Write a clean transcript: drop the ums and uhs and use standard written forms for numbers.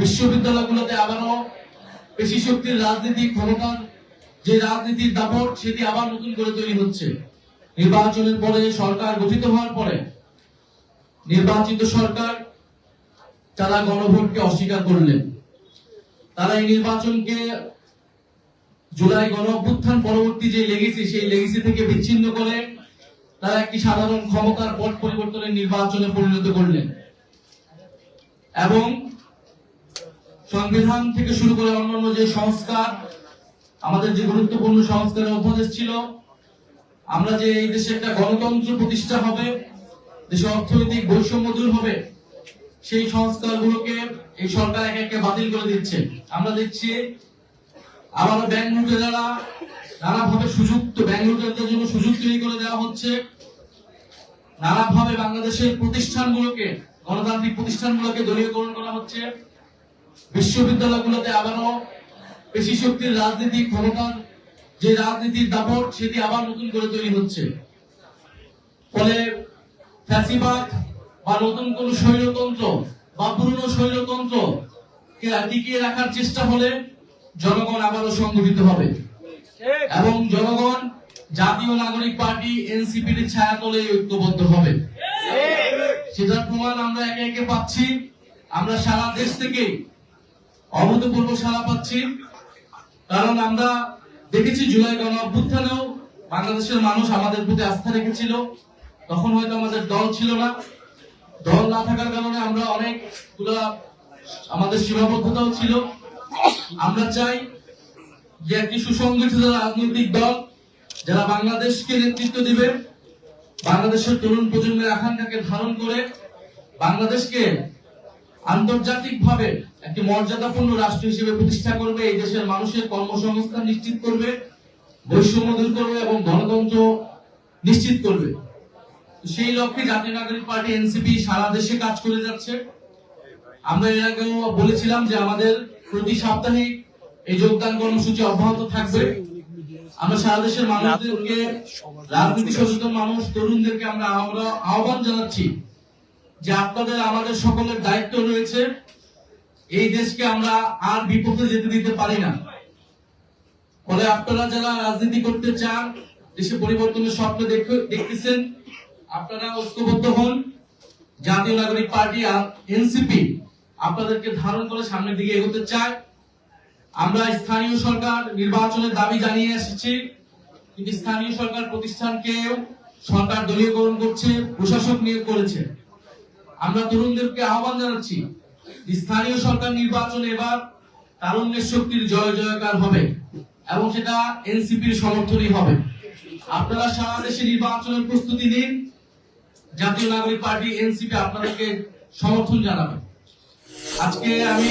বিশ্ববিদ্যালয়গুলোতে আবারও পেশি শক্তির রাজনীতি, ক্ষমতার যে রাজনীতির দাপট সেটি আবার নতুন করে তৈরি হচ্ছে। নির্বাচনের পরে সরকার গঠিত হওয়ার পরে নির্বাচিত সরকার তারা গণভোটকে অস্বীকার করলেন। তারা এই নির্বাচনকে জুলাই গণঅভ্যুত্থান পরবর্তী যে লেগেসি, সেই লেগেসি থেকে বিচ্ছিন্ন করে তারা একটি সাধারণ ক্ষমতার পট পরিবর্তনের নির্বাচনে পরিণত করলেন এবং সংবিধান থেকে শুরু করে অন্যান্য যে সংস্কার, আমাদের যে গুরুত্বপূর্ণ সংস্কারের অধ্যাদেশ ছিল, আমরা যে এই দেশে একটা গণতন্ত্র প্রতিষ্ঠা হবে, দেশে অর্থনৈতিক বৈষম্য দূর হবে, সেই সংস্কারগুলোকে এই সরকার একে একে বাতিল করে দিচ্ছে। আমরা দেখছি আবারও ব্যাংক লুটেরারা নানাভাবে ব্যাংক লুটেরাদের জন্য সুযোগ তৈরি করে দেওয়া হচ্ছে। নানাভাবে বাংলাদেশের প্রতিষ্ঠানগুলোকে, গণতান্ত্রিক প্রতিষ্ঠানগুলোকে দলীয়করণ করা হচ্ছে। বিশ্ববিদ্যালয়গুলোতে আবারও পেশি শক্তির রাজনীতি, ক্ষমতার যে রাজনীতির দাপট সেটি আবার নতুন করে তৈরি হচ্ছে। ফলে ফ্যাসিবাদ বা নতুন কোন স্বৈরতন্ত্র বা পুরনো স্বৈরতন্ত্র কে টিকিয়ে রাখার চেষ্টা হলে জনগণ আবারও সংগঠিত হবে এবং জনগণ জাতীয় নাগরিক পার্টি এনসিপির ছায়াতলে ঐক্যবদ্ধ হবে। সেটার প্রমাণ আমরা একে একে পাচ্ছি। আমরা সারা দেশ থেকে অভূতপূর্ব সাড়া পাচ্ছি, কারণ আমরা দেখেছি জুলাই গণঅভ্যুত্থানেও বাংলাদেশের মানুষ আমাদের প্রতি আস্থা রেখেছিল। তখন হয়তো আমাদের দল ছিল না, দল না থাকার কারণে আমরা অনেকগুলা আমাদের সীমাবদ্ধতাও ছিল। আমরা চাই যে একটি সুসংগঠিত রাজনৈতিক দল যারা বাংলাদেশকে নেতৃত্ব দিবে, বাংলাদেশের তরুণ প্রজন্মের আকাঙ্ক্ষাকে ধারণ করে বাংলাদেশকে আন্তর্জাতিকভাবে একটি মর্যাদাপূর্ণ রাষ্ট্র হিসেবে প্রতিষ্ঠা করবে, এই দেশের মানুষের কর্মসংস্থান নিশ্চিত করবে, বৈষম্য দূর করবে এবং গণতন্ত্র নিশ্চিত করবে। সেই লক্ষ্যে জাতীয় নাগরিক পার্টি এনসিপি সারা দেশে কাজ করে যাচ্ছে। আমরা এর আগেও বলেছিলাম যে আমাদের প্রতি সাপ্তাহিক এই যোগদান কর্মসূচি অব্যাহত থাকবে। আমরা সারা দেশের মানুষদেরকে, রাজনীতি সচেতন মানুষ, তরুণদেরকে আমরা আহ্বান জানাচ্ছি যে আপনাদের আমাদের সকলের দায়িত্ব রয়েছে। এই দেশকে আমরা আর বিপথে যেতে দিতে পারি না। ফলে আপনারা যারা রাজনীতি করতে চান, দেশে পরিবর্তনের স্বপ্ন দেখতেছেন, আপনারা ঐক্যবদ্ধ হন। জাতীয় নাগরিক পার্টি এনসিপি আপনাদেরকে ধারণ করে সামনের দিকে এগোতে চায়। আমরা স্থানীয় সরকার নির্বাচনের দাবি জানিয়ে এসেছি, কিন্তু স্থানীয় সরকার প্রতিষ্ঠানকেও সরকার দলীয়করণ করছে, প্রশাসক নিয়োগ করেছে। আমরা তরুণদেরকে আহ্বান জানাচ্ছি, স্থানীয় সরকার নির্বাচনে এবার তারুণ্যের শক্তির জয় জয়কার হবে এবং সেটা এনসিপির সমর্থনই হবে। আপনারা সারা দেশে নির্বাচনের প্রস্তুতি নিন, জাতীয় নাগরিক পার্টি এনসিপি আপনাদেরকে সমর্থন জানাবে। আজকে আমি